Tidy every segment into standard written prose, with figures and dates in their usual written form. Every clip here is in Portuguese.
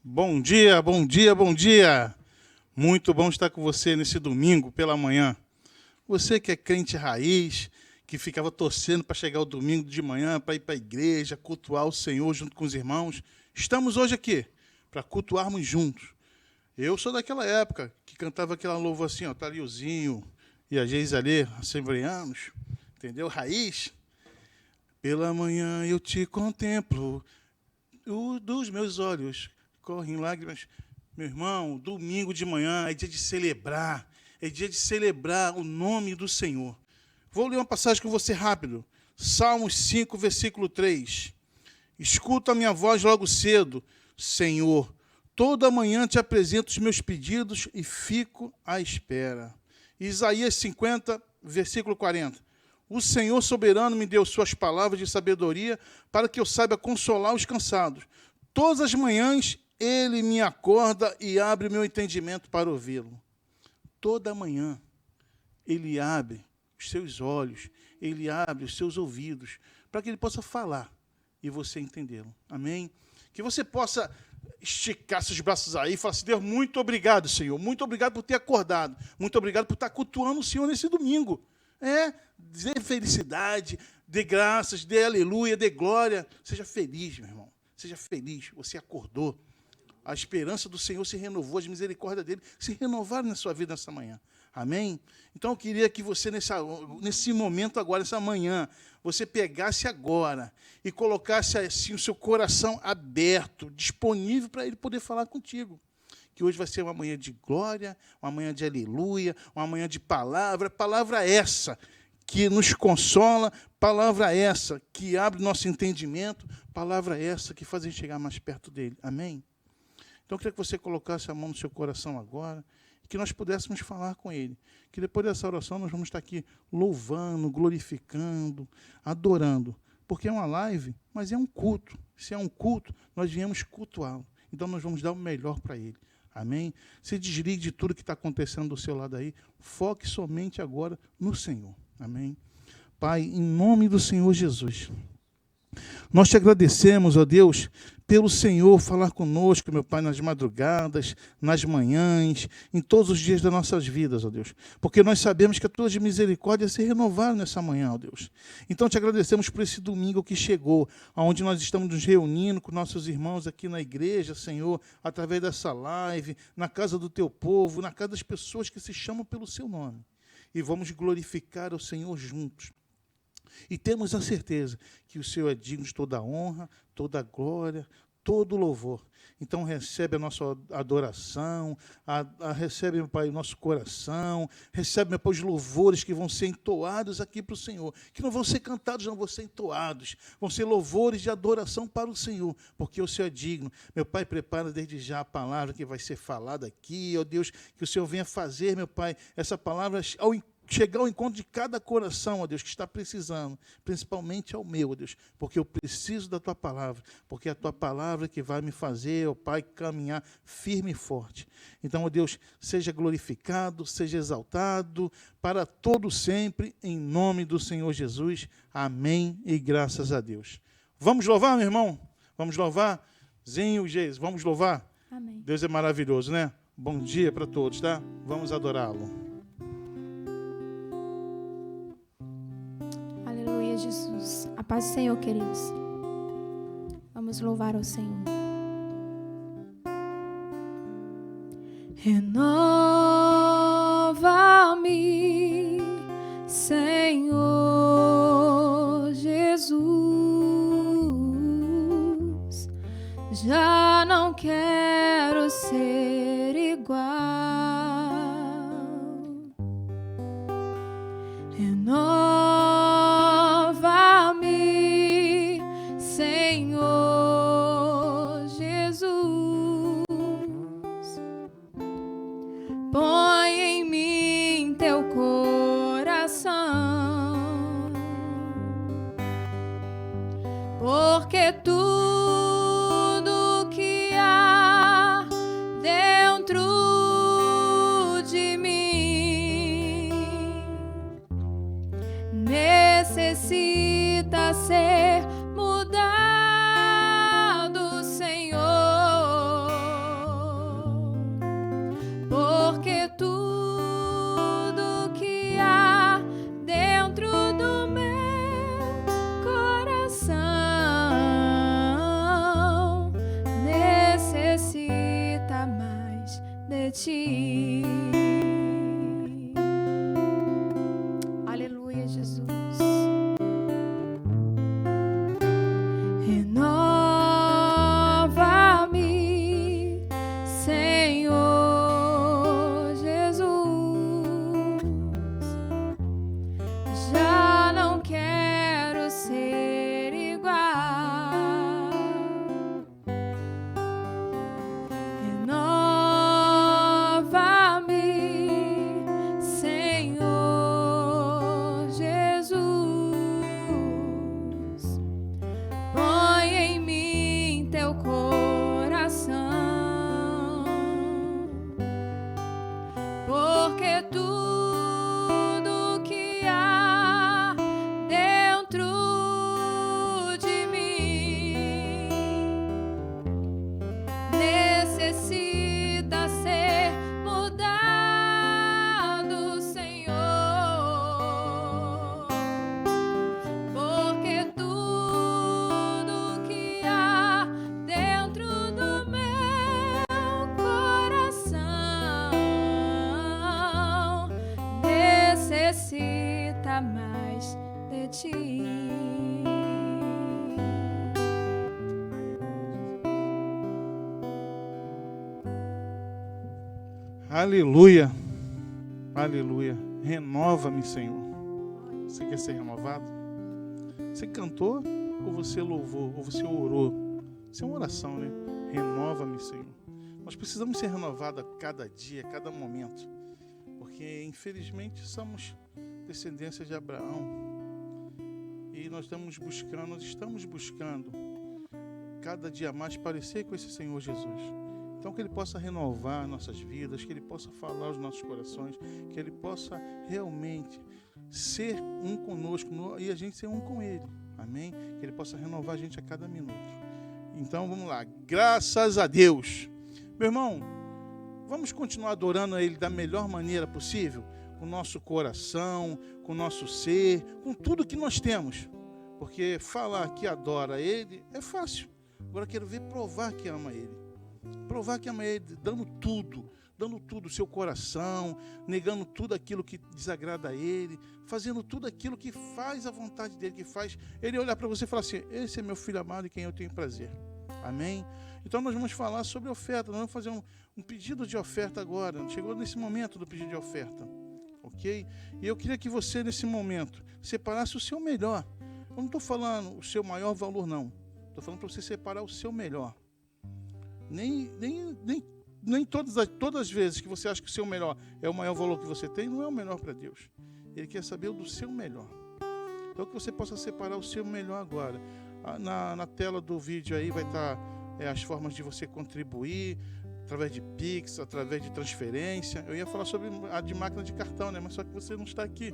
Bom dia, bom dia, bom dia. Muito bom estar com você nesse domingo pela manhã. Você que é crente raiz, que ficava torcendo para chegar o domingo de manhã, para ir para a igreja, cultuar o Senhor junto com os irmãos. Estamos hoje aqui para cultuarmos juntos. Eu sou daquela época que cantava aquela louvor assim, ó, Taliozinho e a Geis ali, assembleanos, entendeu? Raiz. Pela manhã eu te contemplo, dos meus olhos correm lágrimas. Meu irmão, domingo de manhã é dia de celebrar o nome do Senhor. Vou ler uma passagem com você rápido. Salmos 5, versículo 3. Escuta a minha voz logo cedo, Senhor. Toda manhã te apresento os meus pedidos e fico à espera. Isaías 50, versículo 40. O Senhor soberano me deu suas palavras de sabedoria para que eu saiba consolar os cansados. Todas as manhãs Ele me acorda e abre o meu entendimento para ouvi-lo. Toda manhã Ele abre os seus olhos, Ele abre os seus ouvidos, para que Ele possa falar e você entendê-lo. Amém? Que você possa esticar seus braços aí e falar assim, Deus, muito obrigado, Senhor. Muito obrigado por ter acordado. Muito obrigado por estar cultuando o Senhor nesse domingo. Dê felicidade, dê graças, dê aleluia, dê glória. Seja feliz, meu irmão. Seja feliz. Você acordou. A esperança do Senhor se renovou, as misericórdias dele se renovaram na sua vida nessa manhã. Amém? Então, eu queria que você, nesse momento agora, nessa manhã, você pegasse agora e colocasse assim o seu coração aberto, disponível para ele poder falar contigo. Que hoje vai ser uma manhã de glória, uma manhã de aleluia, uma manhã de palavra essa que nos consola, palavra essa que abre nosso entendimento, palavra essa que faz a gente chegar mais perto dele. Amém? Então, eu queria que você colocasse a mão no seu coração agora, e que nós pudéssemos falar com ele. Que depois dessa oração nós vamos estar aqui louvando, glorificando, adorando. Porque é uma live, mas é um culto. Se é um culto, nós viemos cultuá-lo. Então, nós vamos dar o melhor para ele. Amém? Se desligue de tudo que está acontecendo do seu lado aí. Foque somente agora no Senhor. Amém? Pai, em nome do Senhor Jesus, nós te agradecemos, ó Deus, pelo Senhor falar conosco, meu Pai, nas madrugadas, nas manhãs, em todos os dias das nossas vidas, ó Deus. Porque nós sabemos que a tua misericórdia se renovaram nessa manhã, ó Deus. Então te agradecemos por esse domingo que chegou, onde nós estamos nos reunindo com nossos irmãos aqui na igreja, Senhor, através dessa live, na casa do teu povo, na casa das pessoas que se chamam pelo seu nome. E vamos glorificar o Senhor juntos. E temos a certeza que o Senhor é digno de toda a honra, toda a glória, todo louvor. Então recebe a nossa adoração, recebe, meu Pai, o nosso coração, recebe, meu Pai, os louvores que vão ser entoados aqui para o Senhor, que não vão ser cantados, não vão ser entoados, vão ser louvores de adoração para o Senhor, porque o Senhor é digno. Meu Pai, prepara desde já a palavra que vai ser falada aqui, ó Deus, que o Senhor venha fazer, meu Pai, essa palavra chegar ao encontro de cada coração, ó Deus, que está precisando, principalmente ao meu, ó Deus, porque eu preciso da Tua palavra, porque é a Tua palavra que vai me fazer, ó Pai, caminhar firme e forte. Então, ó Deus, seja glorificado, seja exaltado, para todo sempre, em nome do Senhor Jesus. Amém e graças a Deus. Vamos louvar, meu irmão? Vamos louvar? Zinho, Geis, vamos louvar? Amém. Deus é maravilhoso, né? Bom dia para todos, tá? Vamos adorá-lo. Jesus. A paz do Senhor, queridos. Vamos louvar ao Senhor. Renova-me, Senhor Jesus. Já não quero ser igual. Renova-me, Senhor Jesus. Põe em mim teu coração, porque tudo que há dentro de mim necessita ser mudado, Senhor, porque tudo que há dentro do meu coração necessita mais de ti. Aleluia, Jesus. Renova-me, Senhor Jesus. Já não quero ser igual. Renova-me, Senhor Jesus. Põe em mim teu coração, porque tudo que há dentro de mim necessita ser mudado, Senhor, porque tudo que há dentro do meu coração necessita mais de ti. Aleluia, aleluia. Renova-me, Senhor. Você quer ser renovado? Você cantou ou você louvou, ou você orou? Isso é uma oração, né? Renova-me, Senhor. Nós precisamos ser renovados a cada dia, a cada momento, porque infelizmente somos descendência de Abraão e nós estamos buscando cada dia mais parecer com esse Senhor Jesus. Então, que Ele possa renovar nossas vidas, que Ele possa falar aos nossos corações, que Ele possa realmente ser um conosco e a gente ser um com Ele. Amém? Que Ele possa renovar a gente a cada minuto. Então, vamos lá. Graças a Deus. Meu irmão, vamos continuar adorando a Ele da melhor maneira possível, com o nosso coração, com o nosso ser, com tudo que nós temos. Porque falar que adora Ele é fácil. Agora quero ver provar que ama Ele. Provar que ama Ele, dando tudo o seu coração, negando tudo aquilo que desagrada a Ele, fazendo tudo aquilo que faz a vontade dEle, que faz Ele olhar para você e falar assim: esse é meu filho amado em quem eu tenho prazer. Amém? Então nós vamos falar sobre oferta, nós vamos fazer um pedido de oferta agora. Chegou nesse momento do pedido de oferta, ok? E eu queria que você, nesse momento, separasse o seu melhor. Eu não estou falando o seu maior valor, não. Estou falando para você separar o seu melhor. Nem todas as vezes que você acha que o seu melhor é o maior valor que você tem, não é o melhor para Deus. Ele quer saber o do seu melhor. Então que você possa separar o seu melhor agora. Na tela do vídeo aí vai estar as formas de você contribuir, através de Pix, através de transferência. Eu ia falar sobre a de máquina de cartão, né? Mas só que você não está aqui.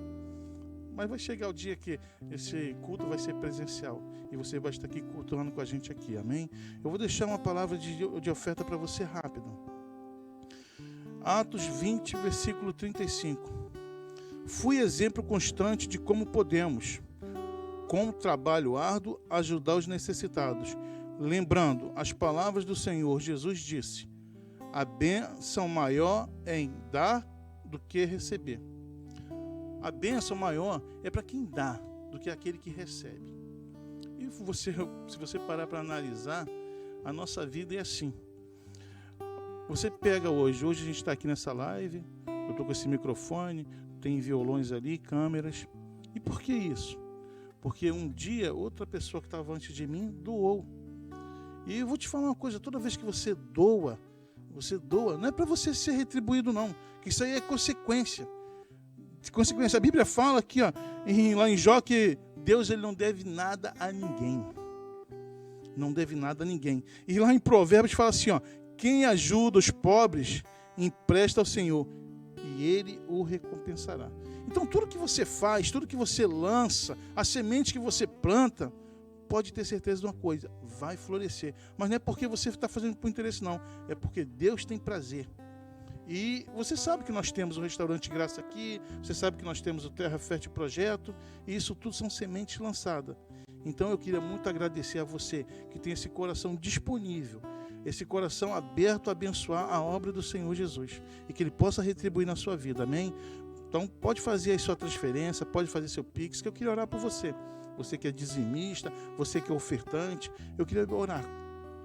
Mas vai chegar o dia que esse culto vai ser presencial e você vai estar aqui cultuando com a gente aqui, amém? Eu vou deixar uma palavra de oferta para você rápido. Atos 20, versículo 35. Fui exemplo constante de como podemos, com trabalho árduo, ajudar os necessitados. Lembrando as palavras do Senhor, Jesus disse: a bênção maior é em dar do que receber. A bênção maior é para quem dá do que aquele que recebe. E se você parar para analisar, a nossa vida é assim. Você pega hoje a gente está aqui nessa live, eu estou com esse microfone, tem violões ali, câmeras. E por que isso? Porque um dia outra pessoa que estava antes de mim doou. E eu vou te falar uma coisa, toda vez que você doa, não é para você ser retribuído não, que isso aí é consequência. A Bíblia fala aqui, lá em Jó, que Deus ele não deve nada a ninguém. Não deve nada a ninguém. E lá em Provérbios fala assim, quem ajuda os pobres, empresta ao Senhor, e Ele o recompensará. Então tudo que você faz, tudo que você lança, a semente que você planta, pode ter certeza de uma coisa, vai florescer. Mas não é porque você está fazendo por interesse não, é porque Deus tem prazer. E você sabe que nós temos o Restaurante Graça aqui, você sabe que nós temos o Terra Fértil Projeto, e isso tudo são sementes lançadas. Então eu queria muito agradecer a você que tem esse coração disponível, esse coração aberto a abençoar a obra do Senhor Jesus, e que Ele possa retribuir na sua vida, amém? Então pode fazer aí sua transferência, pode fazer seu Pix, que eu queria orar por você. Você que é dizimista, você que é ofertante, eu queria orar,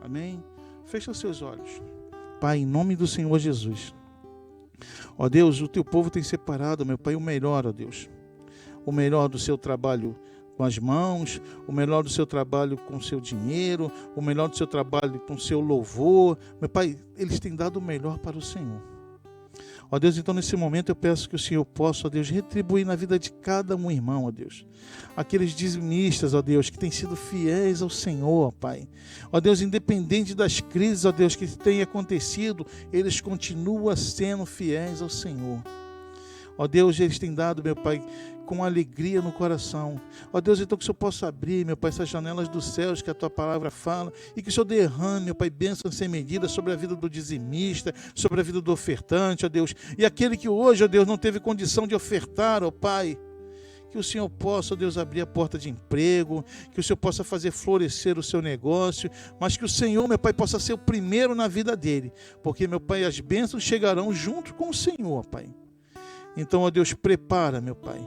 amém? Fecha os seus olhos. Pai, em nome do Senhor Jesus. Ó Deus, o teu povo tem separado, meu Pai, o melhor, ó Deus. O melhor do seu trabalho com as mãos, o melhor do seu trabalho com o seu dinheiro, o melhor do seu trabalho com o seu louvor. Meu Pai, eles têm dado o melhor para o Senhor. Ó Deus, então nesse momento eu peço que o Senhor possa, ó Deus, retribuir na vida de cada um irmão, ó Deus. Aqueles dizimistas, ó Deus, que têm sido fiéis ao Senhor, ó Pai. Ó Deus, independente das crises, ó Deus, que têm acontecido, eles continuam sendo fiéis ao Senhor. Ó Deus, eles têm dado, meu Pai, com alegria no coração. Ó Deus, então que o Senhor possa abrir, meu Pai, essas janelas dos céus que a Tua palavra fala, e que o Senhor derrame, meu Pai, bênção sem medida sobre a vida do dizimista, sobre a vida do ofertante, ó Deus. E aquele que hoje, ó Deus, não teve condição de ofertar, ó Pai, que o Senhor possa, ó Deus, abrir a porta de emprego, que o Senhor possa fazer florescer o seu negócio, mas que o Senhor, meu Pai, possa ser o primeiro na vida dele, porque, meu Pai, as bênçãos chegarão junto com o Senhor, ó Pai. Então, ó Deus, prepara, meu Pai,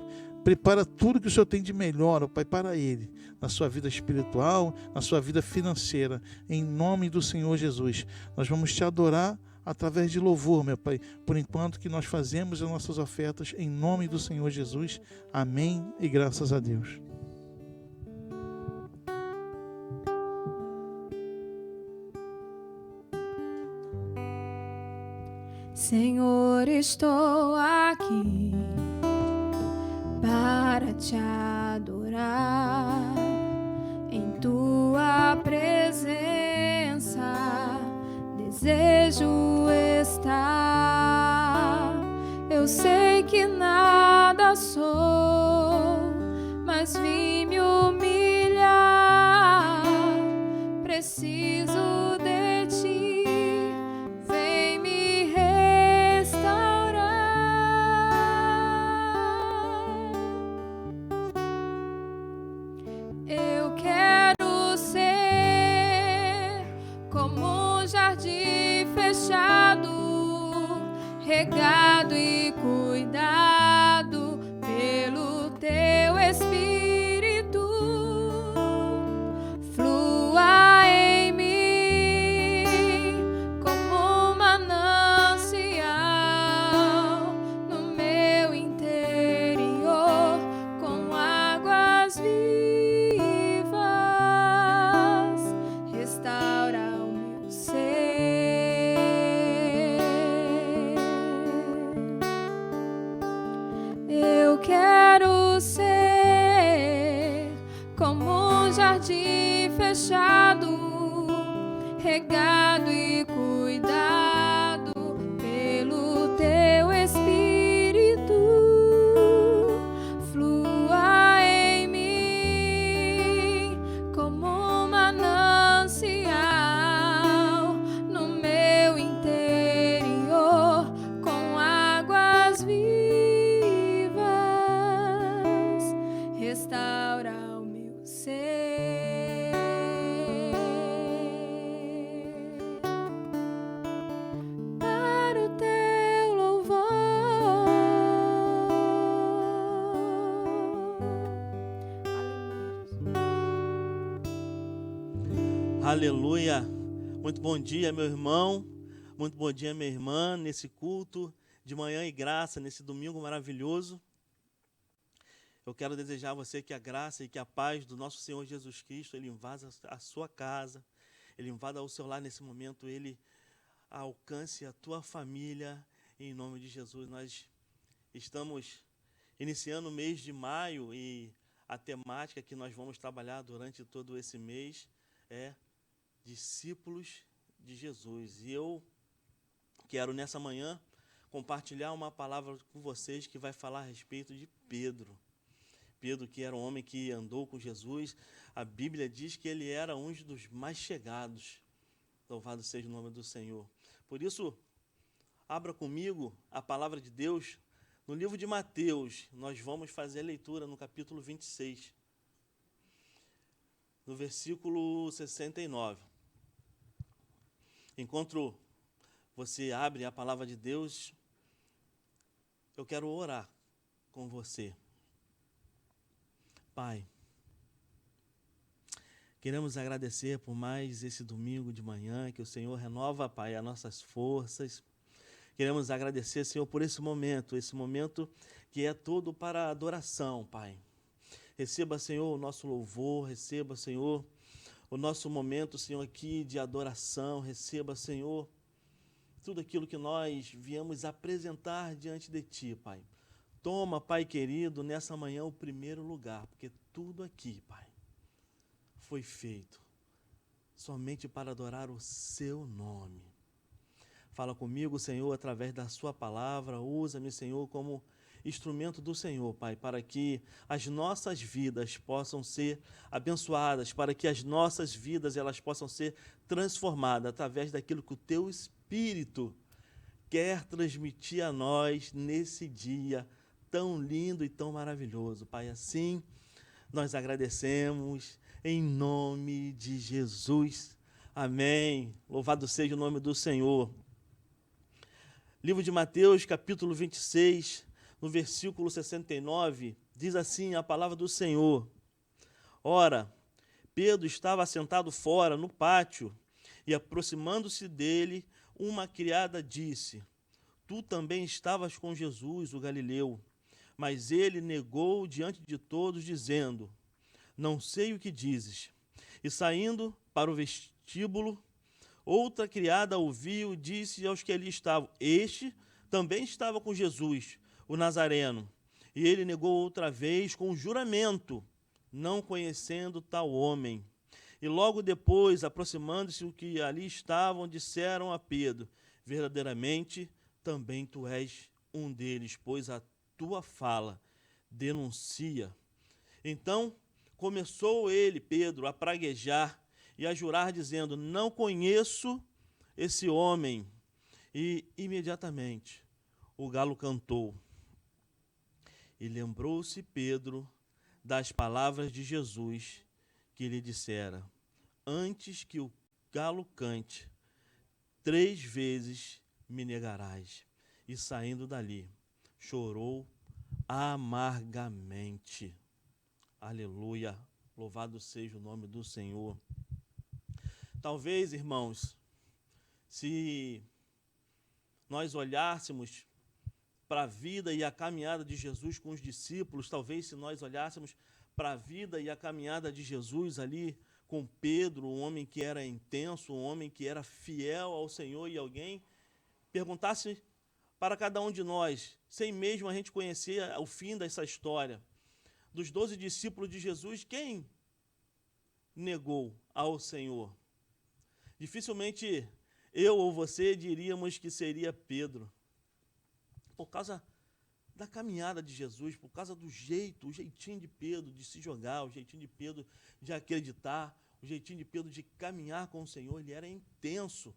prepara tudo que o Senhor tem de melhor, ó Pai, para ele, na sua vida espiritual, na sua vida financeira, em nome do Senhor Jesus. Nós vamos te adorar através de louvor, meu Pai, por enquanto que nós fazemos as nossas ofertas em nome do Senhor Jesus. Amém e graças a Deus. Senhor, estou aqui para te adorar em tua presença. Desejo estar. Eu sei que nada sou, mas vim me humilhar. Preciso de ti. Vem me restaurar. Eu quero ser como um jardim fechado, regado e cuidado pelo teu Espírito. Flua em mim um jardim fechado, regado e cuidado pelo teu Espírito. Flua em mim como um manancial no meu interior, com águas vivas. Restaura o meu ser para o teu louvor. Aleluia! Muito bom dia, meu irmão. Muito bom dia, minha irmã, nesse culto de manhã e graça, nesse domingo maravilhoso. Eu quero desejar a você que a graça e que a paz do nosso Senhor Jesus Cristo, Ele invada a sua casa, Ele invada o seu lar nesse momento, Ele alcance a tua família, em nome de Jesus. Nós estamos iniciando o mês de maio e a temática que nós vamos trabalhar durante todo esse mês é discípulos de Jesus. E eu quero nessa manhã compartilhar uma palavra com vocês que vai falar a respeito de Pedro. Pedro, que era um homem que andou com Jesus, a Bíblia diz que ele era um dos mais chegados. Louvado seja o nome do Senhor. Por isso, abra comigo a palavra de Deus no livro de Mateus. Nós vamos fazer a leitura no capítulo 26, no versículo 69. Enquanto você abre a palavra de Deus, eu quero orar com você. Pai, queremos agradecer por mais esse domingo de manhã, que o Senhor renova, Pai, as nossas forças. Queremos agradecer, Senhor, por esse momento que é todo para a adoração, Pai. Receba, Senhor, o nosso louvor, receba, Senhor, o nosso momento, Senhor, aqui de adoração. Receba, Senhor, tudo aquilo que nós viemos apresentar diante de Ti, Pai. Toma, Pai querido, nessa manhã o primeiro lugar, porque tudo aqui, Pai, foi feito somente para adorar o Seu nome. Fala comigo, Senhor, através da Sua palavra. Usa-me, Senhor, como instrumento do Senhor, Pai, para que as nossas vidas possam ser abençoadas, para que as nossas vidas elas possam ser transformadas através daquilo que o Teu Espírito quer transmitir a nós nesse dia tão lindo e tão maravilhoso. Pai, assim nós agradecemos em nome de Jesus. Amém. Louvado seja o nome do Senhor. Livro de Mateus, capítulo 26, no versículo 69, diz assim a palavra do Senhor: Ora, Pedro estava assentado fora, no pátio, e aproximando-se dele, uma criada disse: Tu também estavas com Jesus, o Galileu. Mas ele negou diante de todos, dizendo: Não sei o que dizes. E saindo para o vestíbulo, outra criada ouviu e disse aos que ali estavam: Este também estava com Jesus, o Nazareno. E ele negou outra vez com juramento, não conhecendo tal homem. E logo depois, aproximando-se os que ali estavam, disseram a Pedro: Verdadeiramente, também tu és um deles, pois a tua fala denuncia. Então começou ele, Pedro, a praguejar e a jurar, dizendo: Não conheço esse homem. E imediatamente o galo cantou. E lembrou-se Pedro das palavras de Jesus, que lhe dissera: Antes que o galo cante, 3 vezes me negarás. E saindo dali, chorou amargamente. Aleluia. Louvado seja o nome do Senhor. Talvez, irmãos, se nós olhássemos para a vida e a caminhada de Jesus com os discípulos, talvez se nós olhássemos para a vida e a caminhada de Jesus ali com Pedro, um homem que era intenso, um homem que era fiel ao Senhor, e alguém perguntasse para cada um de nós, sem mesmo a gente conhecer o fim dessa história, dos 12 discípulos de Jesus, quem negou ao Senhor? Dificilmente eu ou você diríamos que seria Pedro, por causa da caminhada de Jesus, por causa do jeito, o jeitinho de Pedro de se jogar, o jeitinho de Pedro de acreditar, o jeitinho de Pedro de caminhar com o Senhor. Ele era intenso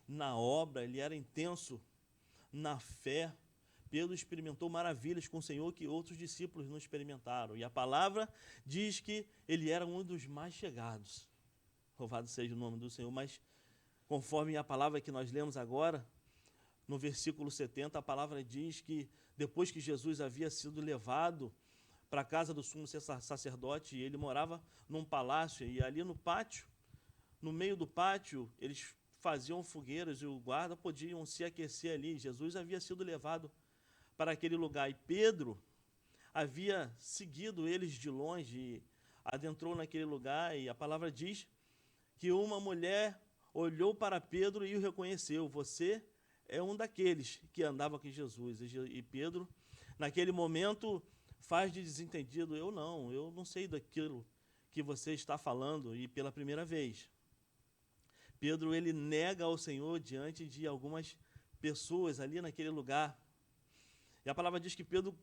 na obra, ele era intenso na fé. Pedro experimentou maravilhas com o Senhor que outros discípulos não experimentaram. E a palavra diz que ele era um dos mais chegados. Louvado seja o nome do Senhor. Mas, conforme a palavra que nós lemos agora, no versículo 70, a palavra diz que depois que Jesus havia sido levado para a casa do sumo sacerdote, ele morava num palácio, e ali no pátio, no meio do pátio, eles faziam fogueiras e o guarda podiam se aquecer ali. Jesus havia sido levado para aquele lugar, e Pedro havia seguido eles de longe, e adentrou naquele lugar, e a palavra diz que uma mulher olhou para Pedro e o reconheceu. Você é um daqueles que andava com Jesus. E Pedro, naquele momento, faz de desentendido. Eu não sei daquilo que você está falando. E pela primeira vez, Pedro, ele nega ao Senhor diante de algumas pessoas ali naquele lugar. E a palavra diz que Pedro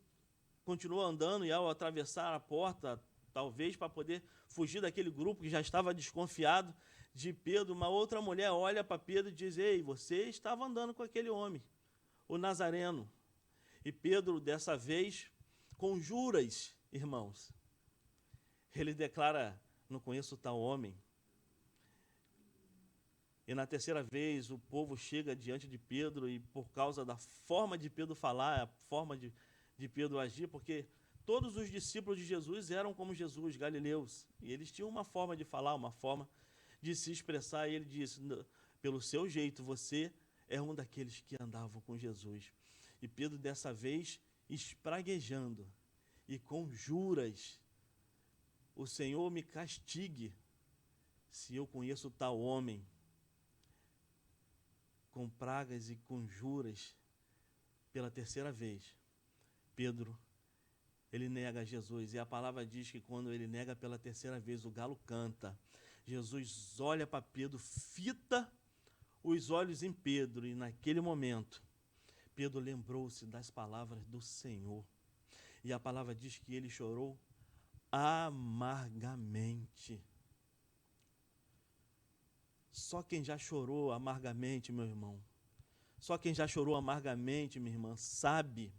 continuou andando, e ao atravessar a porta, talvez para poder fugir daquele grupo que já estava desconfiado de Pedro, uma outra mulher olha para Pedro e diz: ei, você estava andando com aquele homem, o Nazareno. E Pedro, dessa vez, conjuras, irmãos. Ele declara: não conheço tal homem. E na terceira vez o povo chega diante de Pedro, e por causa da forma de Pedro falar, a forma de Pedro agir, porque todos os discípulos de Jesus eram como Jesus, galileus, e eles tinham uma forma de falar, uma forma de se expressar, e ele disse: pelo seu jeito, você é um daqueles que andavam com Jesus. E Pedro, dessa vez, espraguejando e com juras: o Senhor me castigue se eu conheço tal homem. Com pragas e conjuras, pela terceira vez, Pedro, ele nega Jesus. E a palavra diz que quando ele nega pela terceira vez, o galo canta. Jesus olha para Pedro, fita os olhos em Pedro, e naquele momento, Pedro lembrou-se das palavras do Senhor. E a palavra diz que ele chorou amargamente. Só quem já chorou amargamente, meu irmão, só quem já chorou amargamente, minha irmã, sabe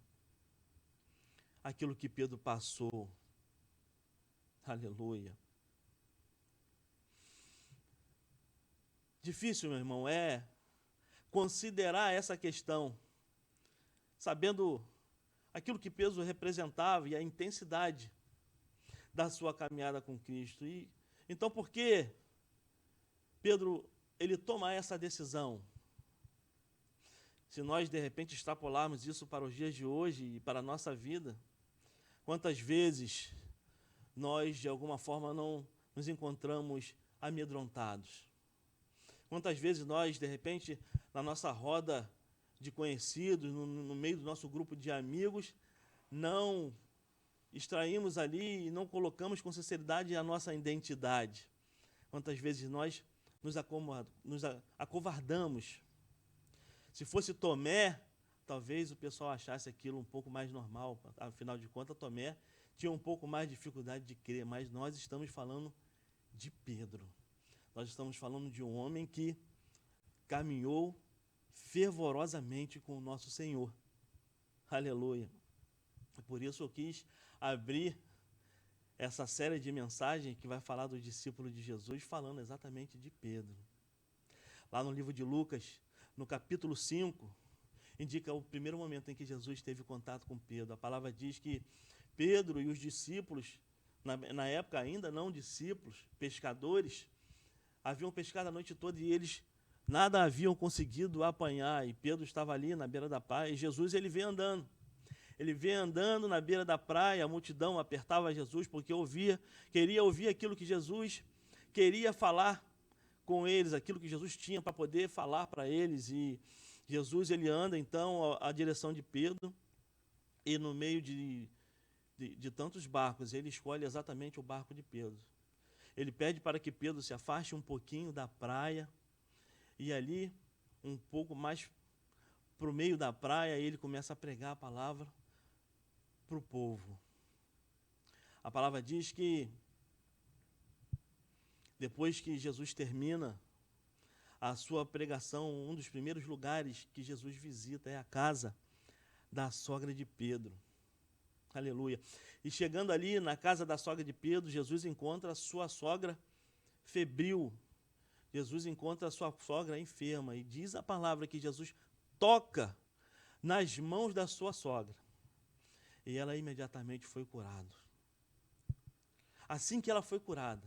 aquilo que Pedro passou. Aleluia. Difícil, meu irmão, é considerar essa questão, sabendo aquilo que Pedro representava e a intensidade da sua caminhada com Cristo. E então, por que Pedro ele toma essa decisão? Se nós, de repente, extrapolarmos isso para os dias de hoje e para a nossa vida, quantas vezes nós, de alguma forma, não nos encontramos amedrontados? Quantas vezes nós, de repente, na nossa roda de conhecidos, no meio do nosso grupo de amigos, não extraímos ali e não colocamos com sinceridade a nossa identidade? Quantas vezes nós nos acovardamos? Se fosse Tomé, talvez o pessoal achasse aquilo um pouco mais normal. Afinal de contas, Tomé tinha um pouco mais de dificuldade de crer, mas nós estamos falando de Pedro. Nós estamos falando de um homem que caminhou fervorosamente com o nosso Senhor. Aleluia. Por isso eu quis abrir essa série de mensagens que vai falar dos discípulos de Jesus, falando exatamente de Pedro. Lá no livro de Lucas, no capítulo 5, indica o primeiro momento em que Jesus teve contato com Pedro. A palavra diz que Pedro e os discípulos, na época ainda não discípulos, pescadores, haviam pescado a noite toda e eles nada haviam conseguido apanhar. E Pedro estava ali na beira da praia e Jesus ele vem andando. Ele vem andando na beira da praia, a multidão apertava Jesus porque queria ouvir aquilo que Jesus queria falar com eles, aquilo que Jesus tinha para poder falar para eles. E Jesus ele anda então à direção de Pedro, e no meio de tantos barcos, ele escolhe exatamente o barco de Pedro. Ele pede para que Pedro se afaste um pouquinho da praia, e ali, um pouco mais para o meio da praia, ele começa a pregar a palavra para o povo. A palavra diz que, depois que Jesus termina a sua pregação, um dos primeiros lugares que Jesus visita é a casa da sogra de Pedro. Aleluia. E chegando ali na casa da sogra de Pedro, Jesus encontra a sua sogra febril. Jesus encontra a sua sogra enferma. E diz a palavra que Jesus toca nas mãos da sua sogra. E ela imediatamente foi curada. Assim que ela foi curada,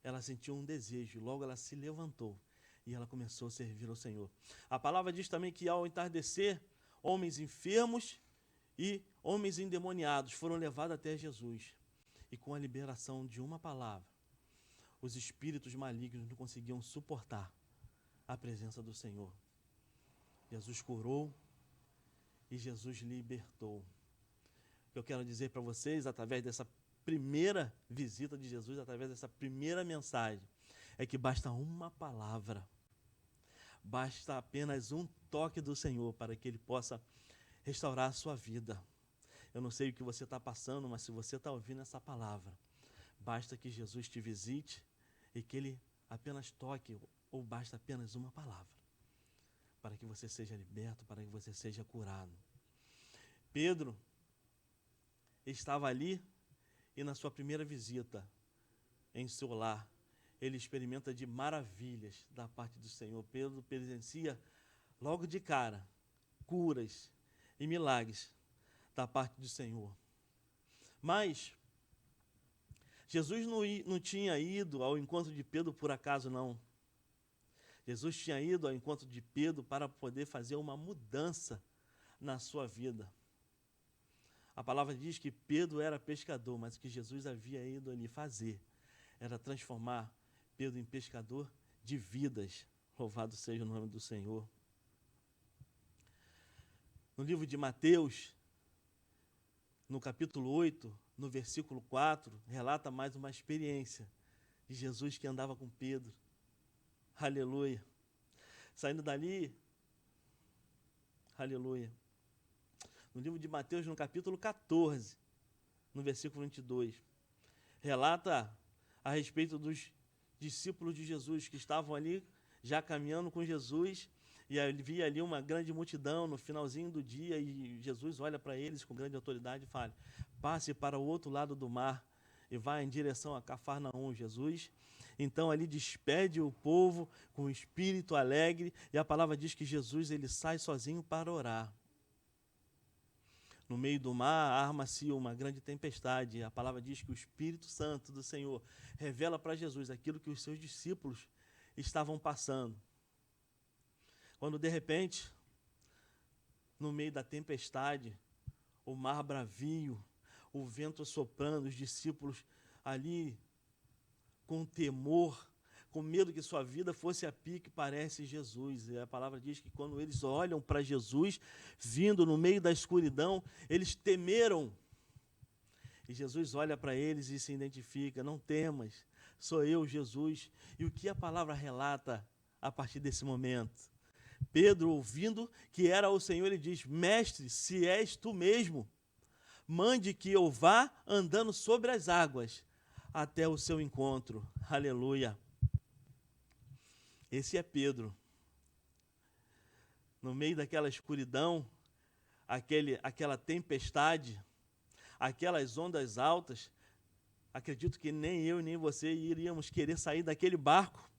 ela sentiu um desejo. Logo ela se levantou e ela começou a servir ao Senhor. A palavra diz também que ao entardecer, homens enfermos e homens endemoniados foram levados até Jesus. E com a liberação de uma palavra, os espíritos malignos não conseguiam suportar a presença do Senhor. Jesus curou e Jesus libertou. O que eu quero dizer para vocês, através dessa primeira visita de Jesus, através dessa primeira mensagem, é que basta uma palavra, basta apenas um toque do Senhor para que Ele possa restaurar a sua vida. Eu não sei o que você está passando, mas se você está ouvindo essa palavra, basta que Jesus te visite e que Ele apenas toque, ou basta apenas uma palavra, para que você seja liberto, para que você seja curado. Pedro estava ali e na sua primeira visita em seu lar, ele experimenta de maravilhas da parte do Senhor. Pedro presencia logo de cara curas e milagres da parte do Senhor. Mas Jesus não tinha ido ao encontro de Pedro por acaso, não. Jesus tinha ido ao encontro de Pedro para poder fazer uma mudança na sua vida. A palavra diz que Pedro era pescador, mas o que Jesus havia ido ali fazer era transformar Pedro em pescador de vidas. Louvado seja o nome do Senhor. No livro de Mateus, no capítulo 8, no versículo 4, relata mais uma experiência de Jesus que andava com Pedro. Aleluia. Saindo dali, aleluia. No livro de Mateus, no capítulo 14, no versículo 22, relata a respeito dos discípulos de Jesus que estavam ali já caminhando com Jesus, e havia ali uma grande multidão no finalzinho do dia, e Jesus olha para eles com grande autoridade e fala: passe para o outro lado do mar e vá em direção a Cafarnaum. Jesus então ali despede o povo com um espírito alegre, e a palavra diz que Jesus ele sai sozinho para orar. No meio do mar, arma-se uma grande tempestade. A palavra diz que o Espírito Santo do Senhor revela para Jesus aquilo que os seus discípulos estavam passando. Quando, de repente, no meio da tempestade, o mar bravio, o vento soprando, os discípulos ali com temor, com medo que sua vida fosse a pique, parece Jesus. E a palavra diz que quando eles olham para Jesus, vindo no meio da escuridão, eles temeram. E Jesus olha para eles e se identifica: não temas, sou eu, Jesus. E o que a palavra relata a partir desse momento? Pedro, ouvindo que era o Senhor, ele diz: mestre, se és tu mesmo, mande que eu vá andando sobre as águas até o seu encontro. Aleluia. Esse é Pedro. No meio daquela escuridão, aquela tempestade, aquelas ondas altas, acredito que nem eu nem você iríamos querer sair daquele barco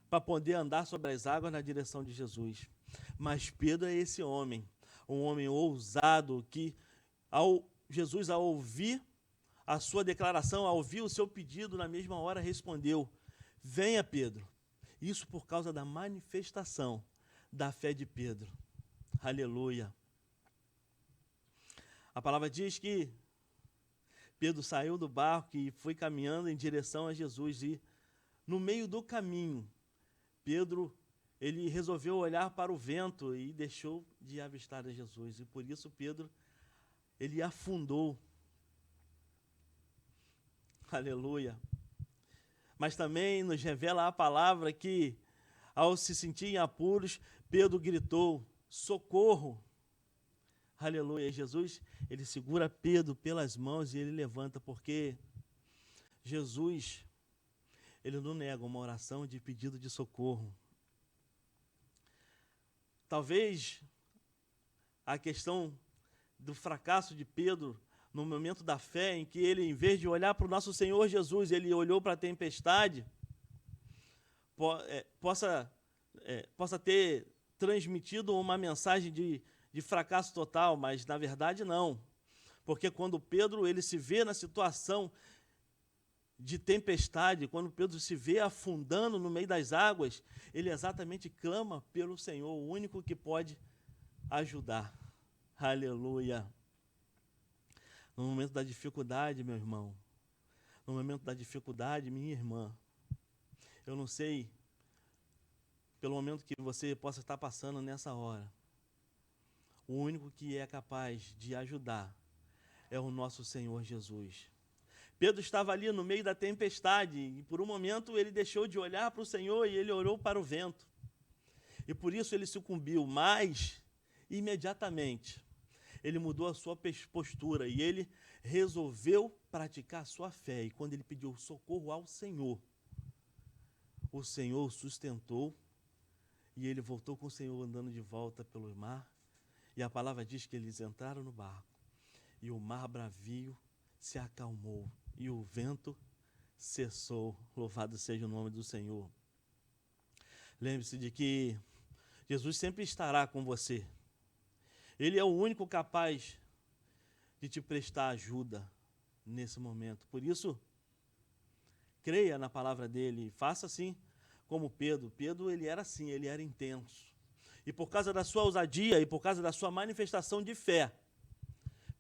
para poder andar sobre as águas na direção de Jesus. Mas Pedro é esse homem, um homem ousado que, Jesus, ao ouvir a sua declaração, ao ouvir o seu pedido, na mesma hora respondeu: venha, Pedro. Isso por causa da manifestação da fé de Pedro. Aleluia. A palavra diz que Pedro saiu do barco e foi caminhando em direção a Jesus. E no meio do caminho, Pedro ele resolveu olhar para o vento e deixou de avistar a Jesus. E por isso Pedro ele afundou. Aleluia. mas também nos revela a palavra que, ao se sentir em apuros, Pedro gritou: socorro! Aleluia! Jesus, ele segura Pedro pelas mãos e ele levanta, porque Jesus, ele não nega uma oração de pedido de socorro. Talvez a questão do fracasso de Pedro no momento da fé, em que ele, em vez de olhar para o nosso Senhor Jesus, ele olhou para a tempestade, possa ter transmitido uma mensagem de fracasso total, mas na verdade não. Porque quando Pedro ele se vê na situação de tempestade, quando Pedro se vê afundando no meio das águas, ele exatamente clama pelo Senhor, o único que pode ajudar. Aleluia! No momento da dificuldade, meu irmão, no momento da dificuldade, minha irmã, eu não sei, pelo momento que você possa estar passando nessa hora, o único que é capaz de ajudar é o nosso Senhor Jesus. Pedro estava ali no meio da tempestade e por um momento ele deixou de olhar para o Senhor e ele olhou para o vento. E por isso ele sucumbiu, mas imediatamente ele mudou a sua postura e ele resolveu praticar a sua fé. E quando ele pediu socorro ao Senhor, o Senhor o sustentou e ele voltou com o Senhor andando de volta pelo mar. E a palavra diz que eles entraram no barco e o mar bravio se acalmou e o vento cessou. Louvado seja o nome do Senhor. Lembre-se de que Jesus sempre estará com você. Ele é o único capaz de te prestar ajuda nesse momento. Por isso, creia na palavra dele e faça assim como Pedro. Pedro, ele era assim, ele era intenso. E por causa da sua ousadia e por causa da sua manifestação de fé,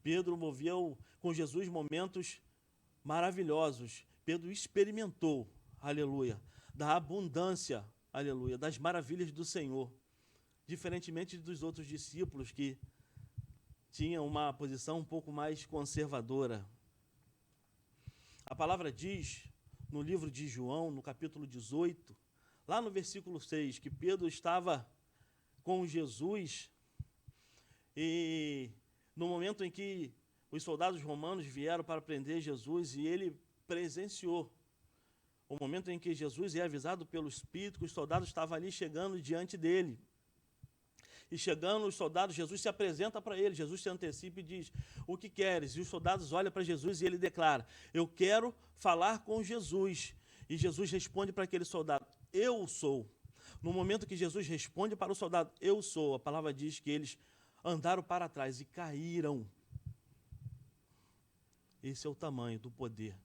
Pedro moveu com Jesus momentos maravilhosos. Pedro experimentou, aleluia, da abundância, aleluia, das maravilhas do Senhor. Diferentemente dos outros discípulos que tinham uma posição um pouco mais conservadora. A palavra diz, no livro de João, no capítulo 18, lá no versículo 6, que Pedro estava com Jesus e no momento em que os soldados romanos vieram para prender Jesus e ele presenciou o momento em que Jesus é avisado pelo Espírito que os soldados estavam ali chegando diante dele. E chegando os soldados, Jesus se apresenta para ele, Jesus se antecipa e diz: o que queres? E os soldados olham para Jesus e ele declara: eu quero falar com Jesus. E Jesus responde para aquele soldado: eu sou. No momento que Jesus responde para o soldado: eu sou, a palavra diz que eles andaram para trás e caíram. Esse é o tamanho do poder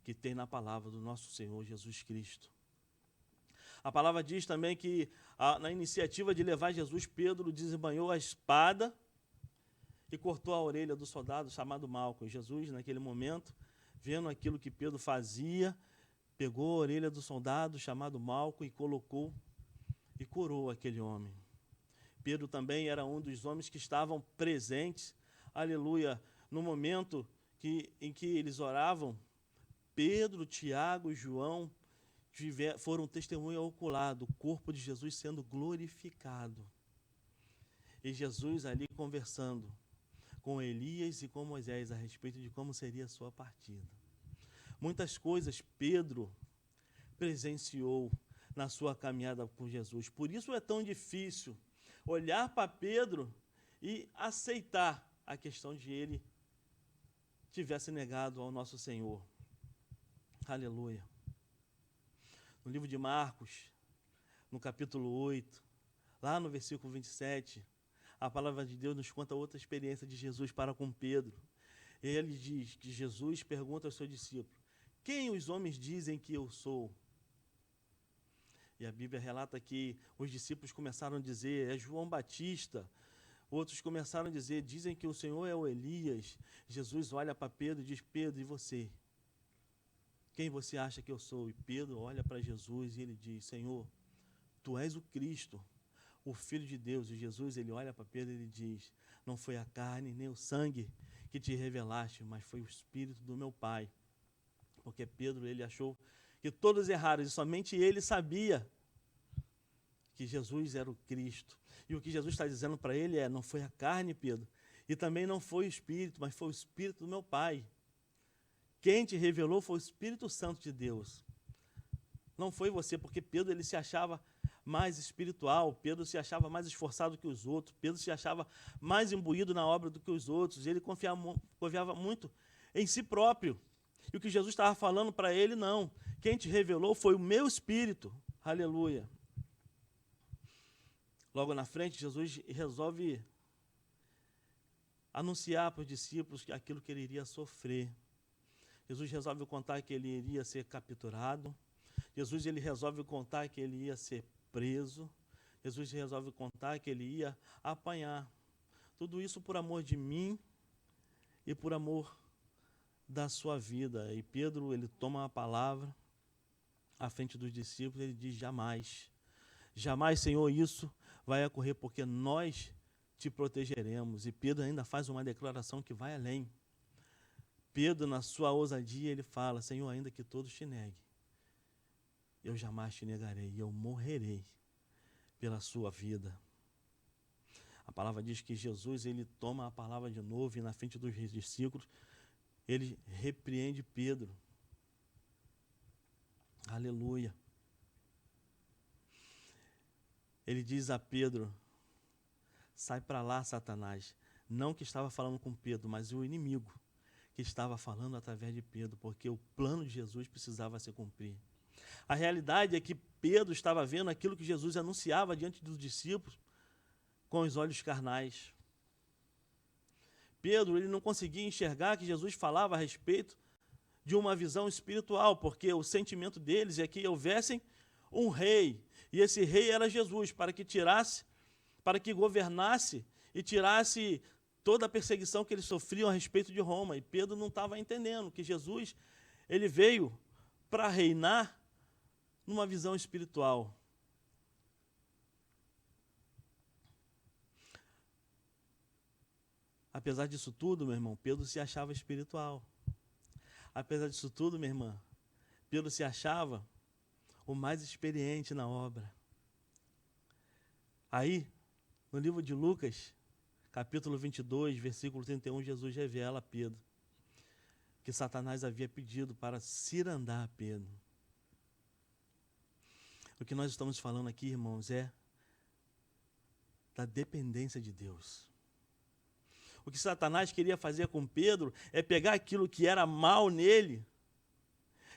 que tem na palavra do nosso Senhor Jesus Cristo. A palavra diz também que, na iniciativa de levar Jesus, Pedro desembanhou a espada e cortou a orelha do soldado chamado Malco. Jesus, naquele momento, vendo aquilo que Pedro fazia, pegou a orelha do soldado chamado Malco e colocou e curou aquele homem. Pedro também era um dos homens que estavam presentes, aleluia, no momento em que eles oravam. Pedro, Tiago e João foram testemunha ocular do corpo de Jesus sendo glorificado. E Jesus ali conversando com Elias e com Moisés a respeito de como seria a sua partida. Muitas coisas Pedro presenciou na sua caminhada com Jesus. Por isso é tão difícil olhar para Pedro e aceitar a questão de ele tivesse negado ao nosso Senhor. Aleluia. No livro de Marcos, no capítulo 8, lá no versículo 27, a palavra de Deus nos conta outra experiência de Jesus para com Pedro. Ele diz que Jesus pergunta aos seus discípulos: quem os homens dizem que eu sou? E a Bíblia relata que os discípulos começaram a dizer: é João Batista. Outros começaram a dizer: dizem que o Senhor é o Elias. Jesus olha para Pedro e diz: Pedro, e você? Quem você acha que eu sou? E Pedro olha para Jesus e ele diz: Senhor, tu és o Cristo, o Filho de Deus. E Jesus, ele olha para Pedro e ele diz: não foi a carne nem o sangue que te revelaste, mas foi o Espírito do meu Pai. Porque Pedro, ele achou que que todos erraram, e somente ele sabia que Jesus era o Cristo. E o que Jesus está dizendo para ele é: não foi a carne, Pedro, e também não foi o Espírito, mas foi o Espírito do meu Pai. Quem te revelou foi o Espírito Santo de Deus. Não foi você, porque Pedro ele se achava mais espiritual, Pedro se achava mais esforçado que os outros, Pedro se achava mais imbuído na obra do que os outros, ele confiava muito em si próprio. E o que Jesus estava falando para ele, não. Quem te revelou foi o meu Espírito. Aleluia. Logo na frente, Jesus resolve anunciar para os discípulos aquilo que ele iria sofrer. Jesus resolve contar que ele iria ser capturado. Jesus ele resolve contar que ele ia ser preso. Jesus resolve contar que ele ia apanhar. Tudo isso por amor de mim e por amor da sua vida. E Pedro, ele toma a palavra à frente dos discípulos, ele diz: jamais, jamais, Senhor, isso vai ocorrer, porque nós te protegeremos. E Pedro ainda faz uma declaração que vai além. Pedro, na sua ousadia, ele fala: Senhor, ainda que todos te neguem, eu jamais te negarei, e eu morrerei pela sua vida. A palavra diz que Jesus, ele toma a palavra de novo, e na frente dos discípulos, ele repreende Pedro. Aleluia. Ele diz a Pedro: sai para lá, Satanás. Não que estava falando com Pedro, mas o inimigo que estava falando através de Pedro, porque o plano de Jesus precisava se cumprir. A realidade é que Pedro estava vendo aquilo que Jesus anunciava diante dos discípulos com os olhos carnais. Pedro, ele não conseguia enxergar que Jesus falava a respeito de uma visão espiritual, porque o sentimento deles é que houvesse um rei, e esse rei era Jesus, para que tirasse, para que governasse e tirasse toda a perseguição que eles sofriam a respeito de Roma. E Pedro não estava entendendo que Jesus, ele veio para reinar numa visão espiritual. Apesar disso tudo, meu irmão, Pedro se achava espiritual. Apesar disso tudo, minha irmã, Pedro se achava o mais experiente na obra. Aí, no livro de Lucas, capítulo 22, versículo 31, Jesus revela a Pedro que Satanás havia pedido para cirandar Pedro. O que nós estamos falando aqui, irmãos, é da dependência de Deus. O que Satanás queria fazer com Pedro é pegar aquilo que era mal nele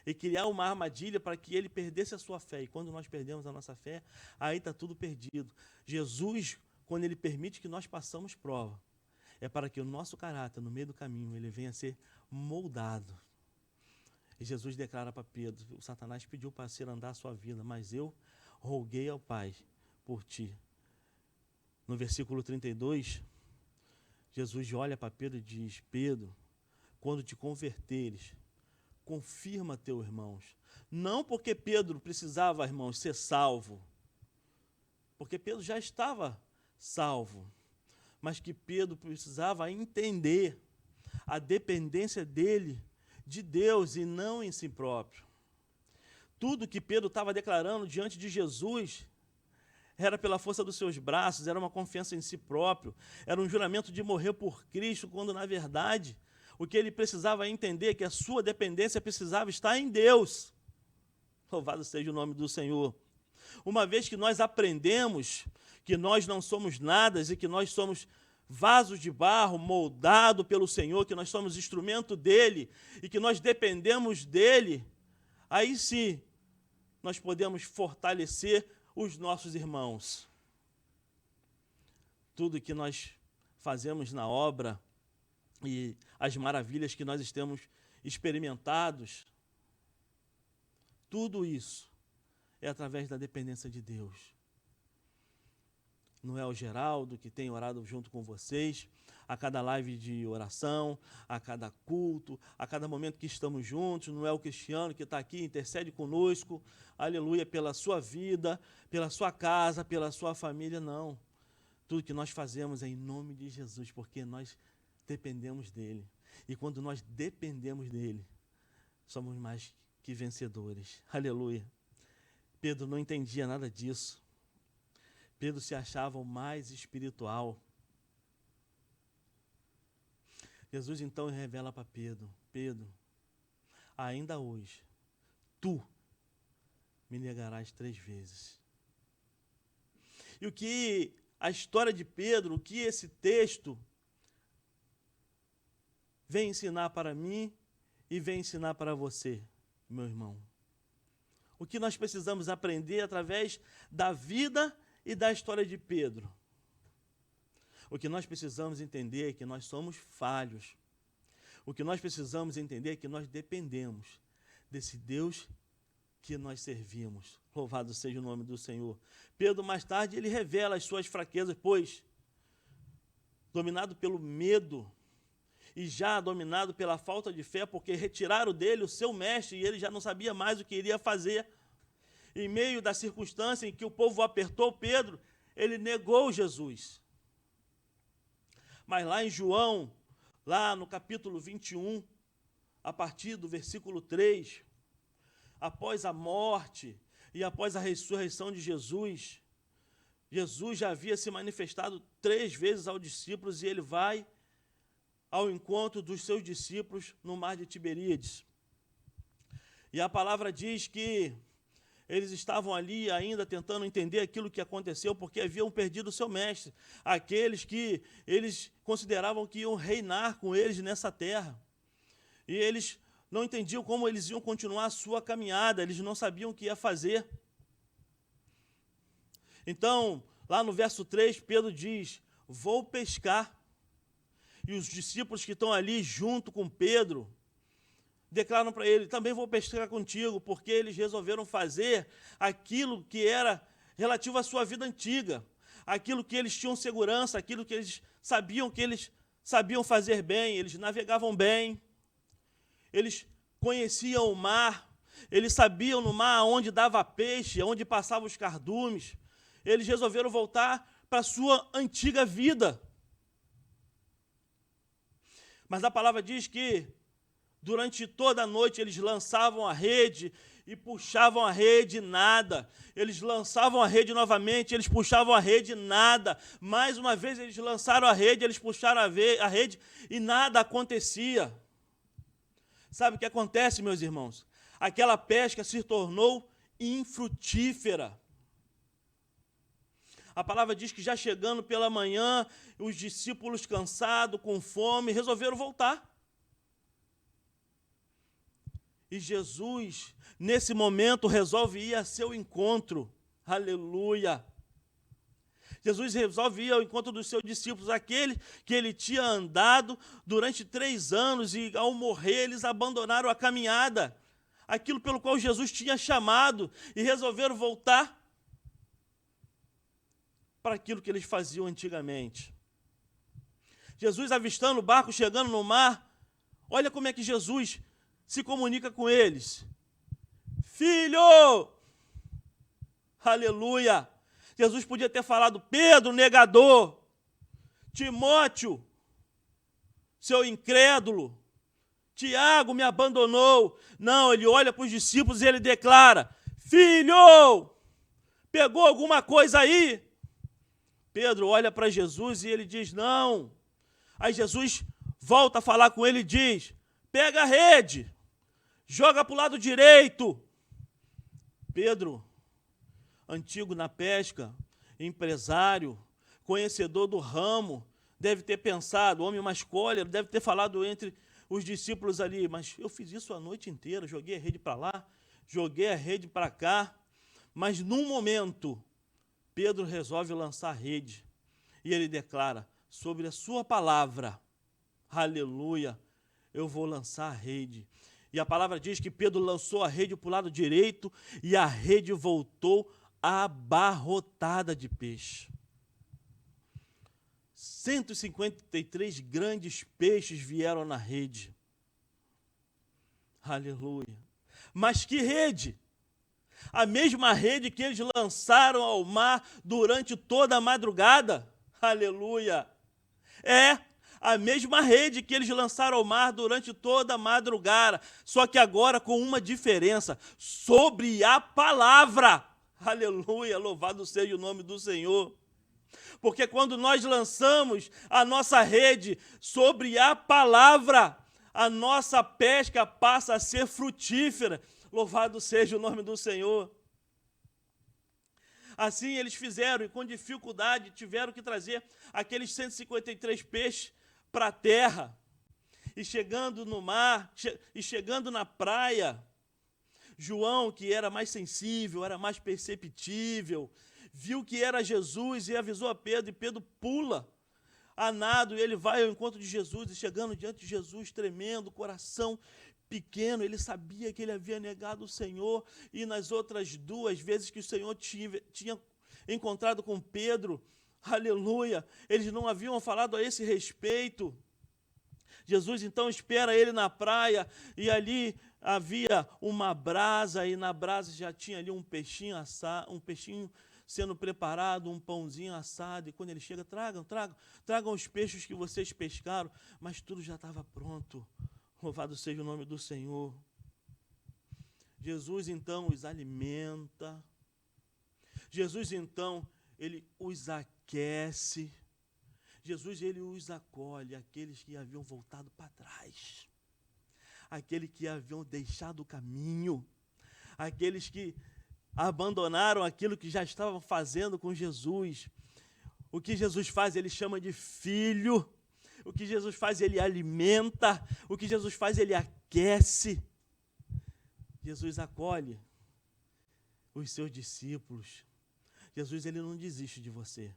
e criar uma armadilha para que ele perdesse a sua fé. E quando nós perdemos a nossa fé, aí está tudo perdido. Jesus, quando ele permite que nós passamos prova, é para que o nosso caráter, no meio do caminho, ele venha a ser moldado. E Jesus declara para Pedro: o Satanás pediu para cirandar a sua vida, mas eu roguei ao Pai por ti. No versículo 32, Jesus olha para Pedro e diz: Pedro, quando te converteres, confirma teus irmãos. Não porque Pedro precisava, irmãos, ser salvo, porque Pedro já estava salvo, mas que Pedro precisava entender a dependência dele de Deus e não em si próprio. Tudo que Pedro estava declarando diante de Jesus era pela força dos seus braços, era uma confiança em si próprio, era um juramento de morrer por Cristo, quando na verdade o que ele precisava entender é que a sua dependência precisava estar em Deus. Louvado seja o nome do Senhor. Uma vez que nós aprendemos que nós não somos nada e que nós somos vasos de barro moldado pelo Senhor, que nós somos instrumento dele e que nós dependemos dele, aí sim nós podemos fortalecer os nossos irmãos. Tudo que nós fazemos na obra e as maravilhas que nós temos experimentados, tudo isso é através da dependência de Deus. Não é o Geraldo que tem orado junto com vocês, a cada live de oração, a cada culto, a cada momento que estamos juntos, não é o Cristiano que está aqui, intercede conosco, aleluia, pela sua vida, pela sua casa, pela sua família, não. Tudo que nós fazemos é em nome de Jesus, porque nós dependemos dele. E quando nós dependemos dele, somos mais que vencedores. Aleluia. Pedro não entendia nada disso. Pedro se achava o mais espiritual. Jesus então revela para Pedro: Pedro, ainda hoje, tu me negarás 3 vezes. E o que a história de Pedro, o que esse texto vem ensinar para mim e vem ensinar para você, meu irmão? O que nós precisamos aprender através da vida e da história de Pedro? O que nós precisamos entender é que nós somos falhos. O que nós precisamos entender é que nós dependemos desse Deus que nós servimos. Louvado seja o nome do Senhor. Pedro, mais tarde, ele revela as suas fraquezas, pois, dominado pelo medo e já dominado pela falta de fé, porque retiraram dele o seu mestre e ele já não sabia mais o que iria fazer. Em meio da circunstância em que o povo apertou Pedro, ele negou Jesus. Mas lá em João, lá no capítulo 21, a partir do versículo 3, após a morte e após a ressurreição de Jesus, Jesus já havia se manifestado 3 vezes aos discípulos e ele vai ao encontro dos seus discípulos no mar de Tiberíades. E a palavra diz que eles estavam ali ainda tentando entender aquilo que aconteceu, porque haviam perdido o seu mestre, aqueles que eles consideravam que iam reinar com eles nessa terra. E eles não entendiam como eles iam continuar a sua caminhada, eles não sabiam o que ia fazer. Então, lá no verso 3, Pedro diz: vou pescar. E os discípulos que estão ali junto com Pedro declaram para ele: também vou pescar contigo, porque eles resolveram fazer aquilo que era relativo à sua vida antiga, aquilo que eles tinham segurança, aquilo que eles sabiam fazer bem. Eles navegavam bem, eles conheciam o mar, eles sabiam no mar onde dava peixe, onde passavam os cardumes. Eles resolveram voltar para a sua antiga vida. Mas a palavra diz que durante toda a noite eles lançavam a rede e puxavam a rede, nada. Eles lançavam a rede novamente, eles puxavam a rede, nada. Mais uma vez eles lançaram a rede, eles puxaram a rede e nada acontecia. Sabe o que acontece, meus irmãos? Aquela pesca se tornou infrutífera. A palavra diz que já chegando pela manhã, os discípulos cansados, com fome, resolveram voltar. E Jesus, nesse momento, resolve ir a seu encontro. Aleluia! Jesus resolve ir ao encontro dos seus discípulos, aquele que ele tinha andado durante 3 anos e, ao morrer, eles abandonaram a caminhada, aquilo pelo qual Jesus tinha chamado, e resolveram voltar para aquilo que eles faziam antigamente. Jesus, avistando o barco, chegando no mar, olha como é que Jesus se comunica com eles. Filho! Aleluia! Jesus podia ter falado: Pedro, negador, Timóteo, seu incrédulo, Tiago me abandonou. Não, ele olha para os discípulos e ele declara: filho, pegou alguma coisa aí? Pedro olha para Jesus e ele diz: não. Aí Jesus volta a falar com ele e diz: pega a rede, joga para o lado direito. Pedro, antigo na pesca, empresário, conhecedor do ramo, deve ter pensado, homem mais cólera, deve ter falado entre os discípulos ali: mas eu fiz isso a noite inteira, joguei a rede para lá, joguei a rede para cá. Mas num momento, Pedro resolve lançar a rede e ele declara: sobre a sua palavra, aleluia, eu vou lançar a rede. E a palavra diz que Pedro lançou a rede para o lado direito e a rede voltou abarrotada de peixe. 153 grandes peixes vieram na rede. Aleluia. Mas que rede? A mesma rede que eles lançaram ao mar durante toda a madrugada. Aleluia. É a mesma rede que eles lançaram ao mar durante toda a madrugada, só que agora com uma diferença, sobre a palavra. Aleluia, louvado seja o nome do Senhor. Porque quando nós lançamos a nossa rede sobre a palavra, a nossa pesca passa a ser frutífera. Louvado seja o nome do Senhor. Assim eles fizeram, e com dificuldade tiveram que trazer aqueles 153 peixes para a terra. E chegando no mar, e chegando na praia, João, que era mais sensível, era mais perceptível, viu que era Jesus e avisou a Pedro, e Pedro pula a nado, e ele vai ao encontro de Jesus, e chegando diante de Jesus, tremendo, coração pequeno, ele sabia que ele havia negado o Senhor, e nas outras 2 vezes que o Senhor tinha encontrado com Pedro, aleluia, eles não haviam falado a esse respeito. Jesus então espera ele na praia, e ali havia uma brasa, e na brasa já tinha ali um peixinho assado, um peixinho sendo preparado, um pãozinho assado, e quando ele chega, tragam os peixes que vocês pescaram, mas tudo já estava pronto. Louvado seja o nome do Senhor. Jesus então os alimenta. Jesus então, ele os aquece. Jesus, ele os acolhe, aqueles que haviam voltado para trás, aqueles que haviam deixado o caminho, aqueles que abandonaram aquilo que já estavam fazendo com Jesus. O que Jesus faz, ele chama de filho. O que Jesus faz, ele alimenta. O que Jesus faz, ele aquece. Jesus acolhe os seus discípulos. Jesus, ele não desiste de você.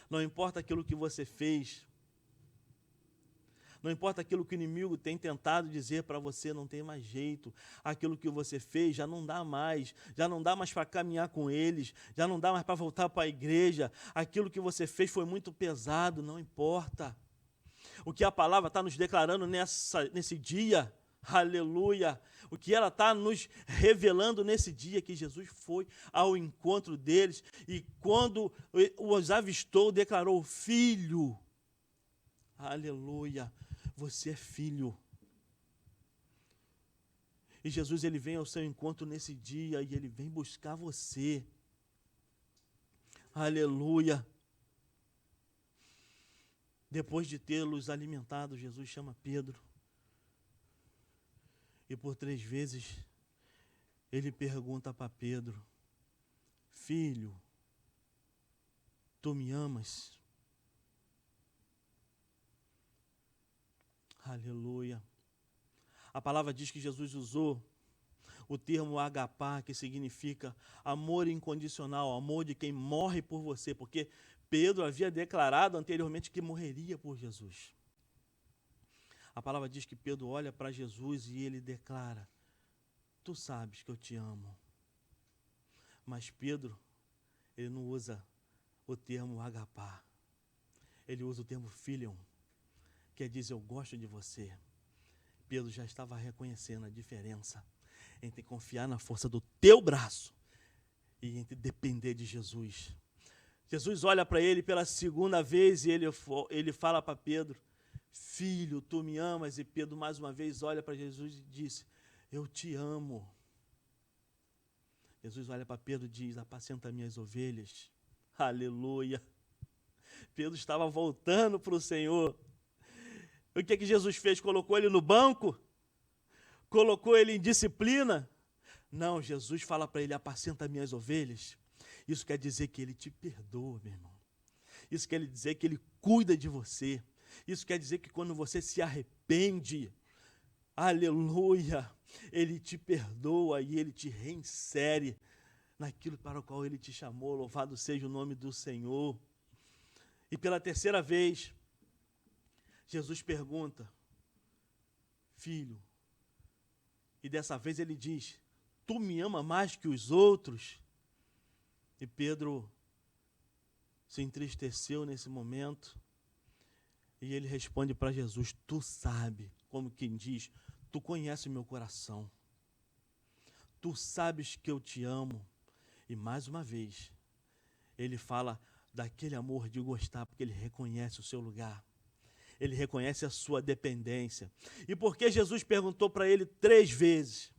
Não importa aquilo que você fez, não importa aquilo que o inimigo tem tentado dizer para você, não tem mais jeito, aquilo que você fez já não dá mais para caminhar com eles, já não dá mais para voltar para a igreja, aquilo que você fez foi muito pesado, não importa. O que a palavra está nos declarando nesse dia, aleluia, o que ela está nos revelando nesse dia, que Jesus foi ao encontro deles, e quando os avistou, declarou: filho, aleluia, você é filho. E Jesus, ele vem ao seu encontro nesse dia, e ele vem buscar você, aleluia. Depois de tê-los alimentado, Jesus chama Pedro, e por 3 vezes ele pergunta para Pedro: filho, tu me amas? Aleluia. A palavra diz que Jesus usou o termo agapá, que significa amor incondicional, amor de quem morre por você, porque Pedro havia declarado anteriormente que morreria por Jesus. A palavra diz que Pedro olha para Jesus e ele declara: tu sabes que eu te amo. Mas Pedro, ele não usa o termo agapá, ele usa o termo philion, quer dizer, eu gosto de você. Pedro já estava reconhecendo a diferença entre confiar na força do teu braço e entre depender de Jesus. Jesus olha para ele pela 2ª vez e ele fala para Pedro: filho, tu me amas? E Pedro mais uma vez olha para Jesus e diz: eu te amo. Jesus olha para Pedro e diz: apacenta minhas ovelhas. Aleluia. Pedro estava voltando para o Senhor. O que Jesus fez? Colocou ele no banco? Colocou ele em disciplina? Não, Jesus fala para ele: apacenta minhas ovelhas. Isso quer dizer que ele te perdoa, meu irmão. Isso quer dizer que ele cuida de você. Isso quer dizer que quando você se arrepende, aleluia, ele te perdoa e ele te reinsere naquilo para o qual ele te chamou. Louvado seja o nome do Senhor. E pela 3ª vez, Jesus pergunta: filho, e dessa vez ele diz: tu me ama mais que os outros? E Pedro se entristeceu nesse momento, e ele responde para Jesus: tu sabe, como quem diz, tu conheces o meu coração, tu sabes que eu te amo. E mais uma vez, ele fala daquele amor de gostar, porque ele reconhece o seu lugar. Ele reconhece a sua dependência. E porque Jesus perguntou para ele 3 vezes?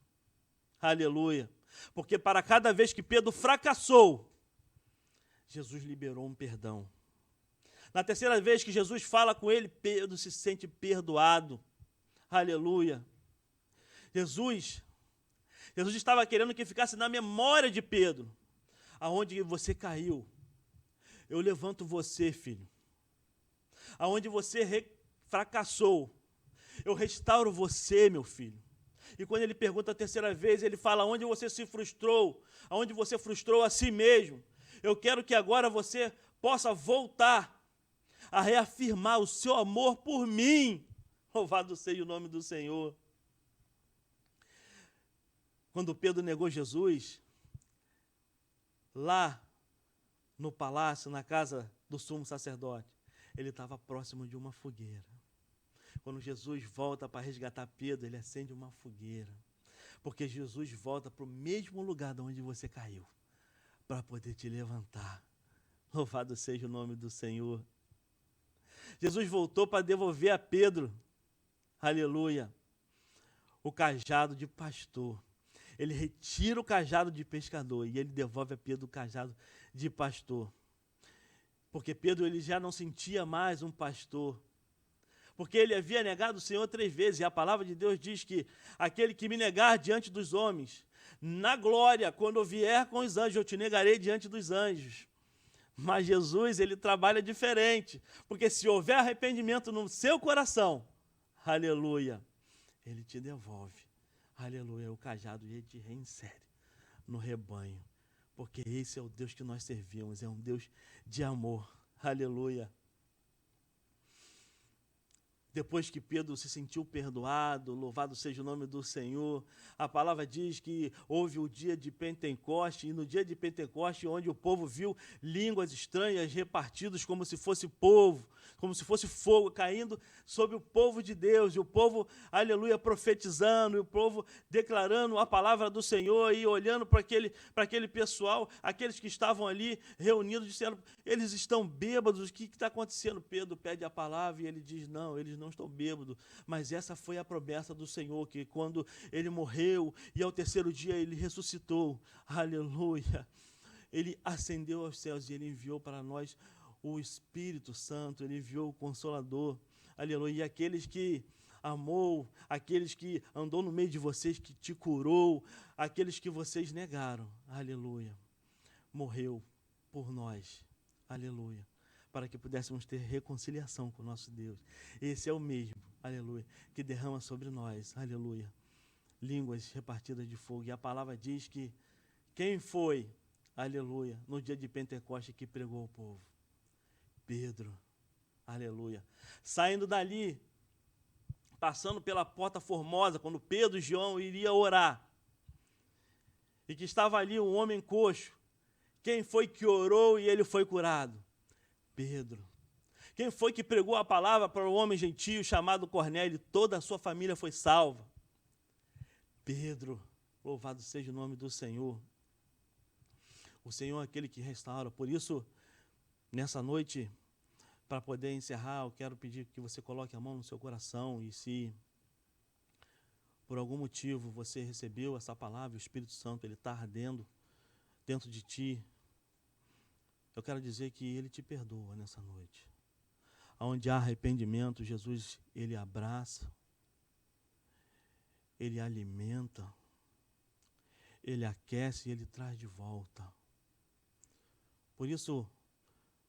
Aleluia. Porque para cada vez que Pedro fracassou, Jesus liberou um perdão. Na terceira vez que Jesus fala com ele, Pedro se sente perdoado. Aleluia. Jesus estava querendo que ficasse na memória de Pedro. Aonde você caiu, eu levanto você, filho. Aonde você fracassou, eu restauro você, meu filho. E quando ele pergunta a terceira vez, ele fala: onde você se frustrou, aonde você frustrou a si mesmo, eu quero que agora você possa voltar a reafirmar o seu amor por mim. Louvado seja o nome do Senhor. Quando Pedro negou Jesus, lá no palácio, na casa do sumo sacerdote, ele estava próximo de uma fogueira. Quando Jesus volta para resgatar Pedro, ele acende uma fogueira. Porque Jesus volta para o mesmo lugar de onde você caiu, para poder te levantar. Louvado seja o nome do Senhor. Jesus voltou para devolver a Pedro, aleluia, o cajado de pastor. Ele retira o cajado de pescador e ele devolve a Pedro o cajado de pastor. Porque Pedro ele já não sentia mais um pastor. Porque ele havia negado o Senhor 3 vezes. E a palavra de Deus diz que aquele que me negar diante dos homens, na glória, quando eu vier com os anjos, eu te negarei diante dos anjos. Mas Jesus, ele trabalha diferente. Porque se houver arrependimento no seu coração, aleluia, ele te devolve. Aleluia, o cajado e ele te reinsere no rebanho. Porque esse é o Deus que nós servimos, é um Deus de amor. Aleluia. Depois que Pedro se sentiu perdoado, louvado seja o nome do Senhor, a palavra diz que houve o dia de Pentecoste, e no dia de Pentecoste, onde o povo viu línguas estranhas repartidas como se fosse povo, como se fosse fogo caindo sobre o povo de Deus, e o povo, aleluia, profetizando, e o povo declarando a palavra do Senhor, e olhando para aquele pessoal, aqueles que estavam ali reunidos, disseram: eles estão bêbados, o que está acontecendo? Pedro pede a palavra e ele diz: não, eles não estão bêbados, mas essa foi a promessa do Senhor, que quando ele morreu e ao terceiro dia ele ressuscitou, aleluia, ele ascendeu aos céus e ele enviou para nós o Espírito Santo, ele enviou o Consolador, aleluia, e aqueles que amou, aqueles que andou no meio de vocês, que te curou, aqueles que vocês negaram, aleluia, morreu por nós, aleluia, para que pudéssemos ter reconciliação com o nosso Deus. Esse é o mesmo, aleluia, que derrama sobre nós, aleluia, línguas repartidas de fogo. E a palavra diz que quem foi, aleluia, no dia de Pentecostes que pregou ao povo? Pedro, aleluia. Saindo dali, passando pela porta formosa, quando Pedro e João iriam orar, e que estava ali um homem coxo, quem foi que orou e ele foi curado? Pedro. Quem foi que pregou a palavra para o homem gentio chamado Cornélio e toda a sua família foi salva? Pedro. Louvado seja o nome do Senhor. O Senhor é aquele que restaura. Por isso, nessa noite, para poder encerrar, eu quero pedir que você coloque a mão no seu coração e se por algum motivo você recebeu essa palavra, o Espírito Santo ele está ardendo dentro de ti, eu quero dizer que ele te perdoa nessa noite. Onde há arrependimento, Jesus, ele abraça, ele alimenta, ele aquece e ele traz de volta. Por isso,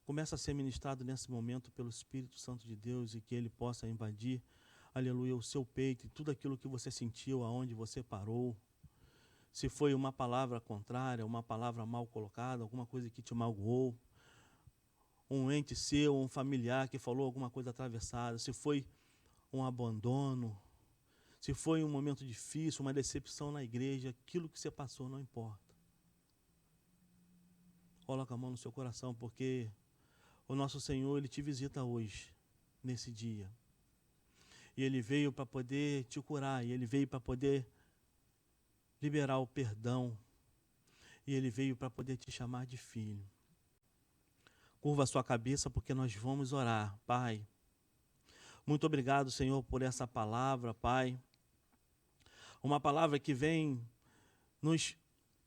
começa a ser ministrado nesse momento pelo Espírito Santo de Deus e que ele possa invadir, aleluia, o seu peito e tudo aquilo que você sentiu, aonde você parou. Se foi uma palavra contrária, uma palavra mal colocada, alguma coisa que te magoou, um ente seu, um familiar que falou alguma coisa atravessada, se foi um abandono, se foi um momento difícil, uma decepção na igreja, aquilo que você passou não importa. Coloca a mão no seu coração, porque o nosso Senhor, ele te visita hoje, nesse dia. E ele veio para poder te curar, e ele veio para poder liberar o perdão, e ele veio para poder te chamar de filho. Curva a sua cabeça porque nós vamos orar. Pai, muito obrigado, Senhor, por essa palavra, Pai. Uma palavra que vem nos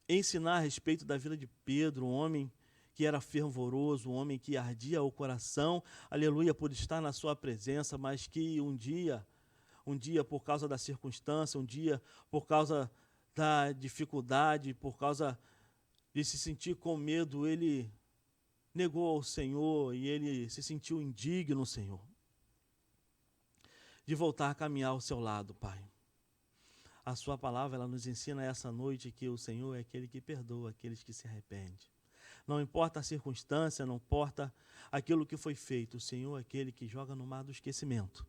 ensinar a respeito da vida de Pedro, um homem que era fervoroso, um homem que ardia o coração, aleluia, por estar na sua presença, mas que um dia por causa da circunstância, um dia por causa da dificuldade, por causa de se sentir com medo, ele negou ao Senhor e ele se sentiu indigno, Senhor, de voltar a caminhar ao seu lado, Pai. A sua palavra, ela nos ensina essa noite que o Senhor é aquele que perdoa aqueles que se arrependem. Não importa a circunstância, não importa aquilo que foi feito, o Senhor é aquele que joga no mar do esquecimento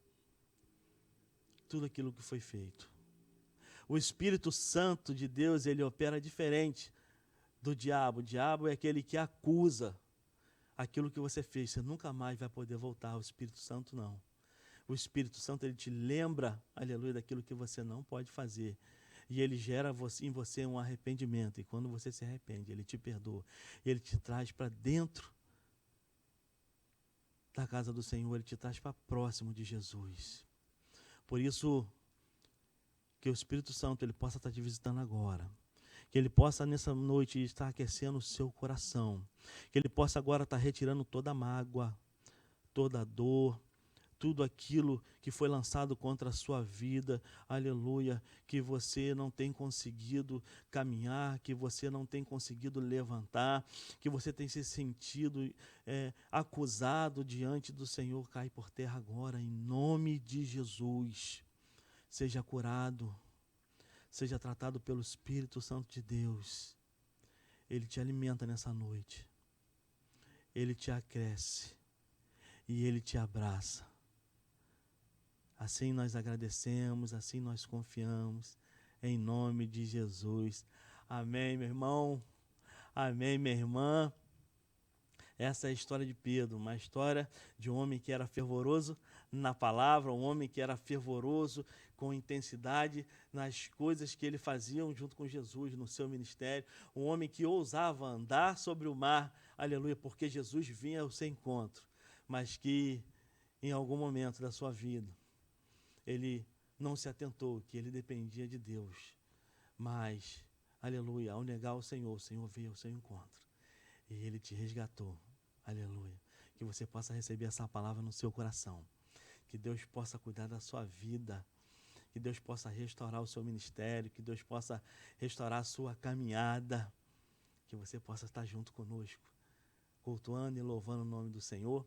tudo aquilo que foi feito. O Espírito Santo de Deus, ele opera diferente do diabo. O diabo é aquele que acusa aquilo que você fez. Você nunca mais vai poder voltar. O Espírito Santo não. O Espírito Santo, ele te lembra, aleluia, daquilo que você não pode fazer. E ele gera em você um arrependimento. E quando você se arrepende, ele te perdoa. Ele te traz para dentro da casa do Senhor. Ele te traz para próximo de Jesus. Por isso, que o Espírito Santo ele possa estar te visitando agora. Que ele possa nessa noite estar aquecendo o seu coração. Que ele possa agora estar retirando toda a mágoa, toda a dor, tudo aquilo que foi lançado contra a sua vida, aleluia, que você não tem conseguido caminhar, que você não tem conseguido levantar, que você tem se sentido acusado diante do Senhor, cai por terra agora, em nome de Jesus. Seja curado, seja tratado pelo Espírito Santo de Deus. Ele te alimenta nessa noite, ele te acresce e ele te abraça. Assim nós agradecemos, assim nós confiamos, em nome de Jesus. Amém, meu irmão. Amém, minha irmã. Essa é a história de Pedro, uma história de um homem que era fervoroso na palavra, um homem que era fervoroso com intensidade nas coisas que ele fazia junto com Jesus no seu ministério, um homem que ousava andar sobre o mar, aleluia, porque Jesus vinha ao seu encontro, mas que em algum momento da sua vida, ele não se atentou que ele dependia de Deus. Mas, aleluia, ao negar o Senhor veio ao seu encontro. E ele te resgatou. Aleluia. Que você possa receber essa palavra no seu coração. Que Deus possa cuidar da sua vida. Que Deus possa restaurar o seu ministério. Que Deus possa restaurar a sua caminhada. Que você possa estar junto conosco, cultuando e louvando o nome do Senhor.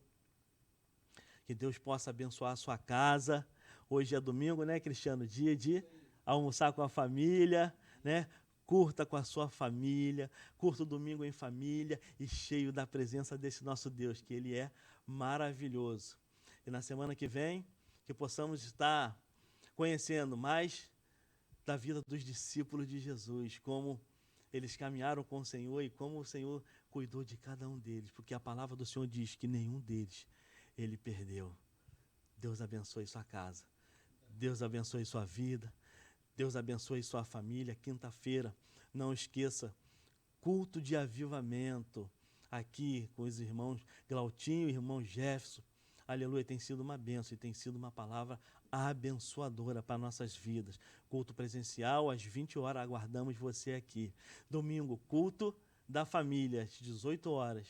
Que Deus possa abençoar a sua casa. Hoje é domingo, né, Cristiano? Dia de almoçar com a família, né? Curta com a sua família, curta o domingo em família e cheio da presença desse nosso Deus, que Ele é maravilhoso. E na semana que vem, que possamos estar conhecendo mais da vida dos discípulos de Jesus, como eles caminharam com o Senhor e como o Senhor cuidou de cada um deles, porque a palavra do Senhor diz que nenhum deles Ele perdeu. Deus abençoe sua casa. Deus abençoe sua vida. Deus abençoe sua família. Quinta-feira, não esqueça, culto de avivamento aqui com os irmãos Glautinho e irmão Jefferson. Aleluia, tem sido uma bênção e tem sido uma palavra abençoadora para nossas vidas. Culto presencial, às 20 horas, aguardamos você aqui. Domingo, culto da família, às 18 horas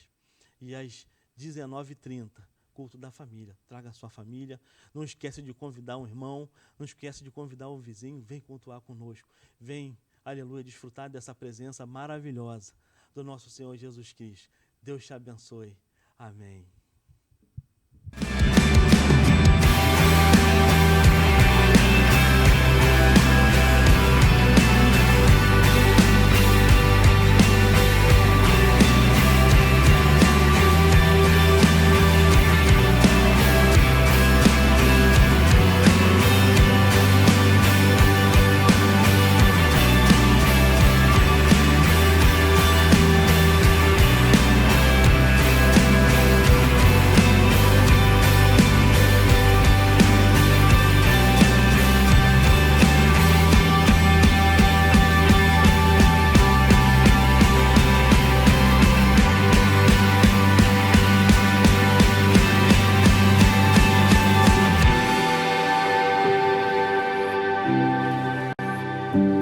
e às 19h30. Culto da família, traga a sua família, não esquece de convidar um irmão, não esquece de convidar um vizinho, vem cultuar conosco, vem, aleluia, desfrutar dessa presença maravilhosa do nosso Senhor Jesus Cristo. Deus te abençoe, amém.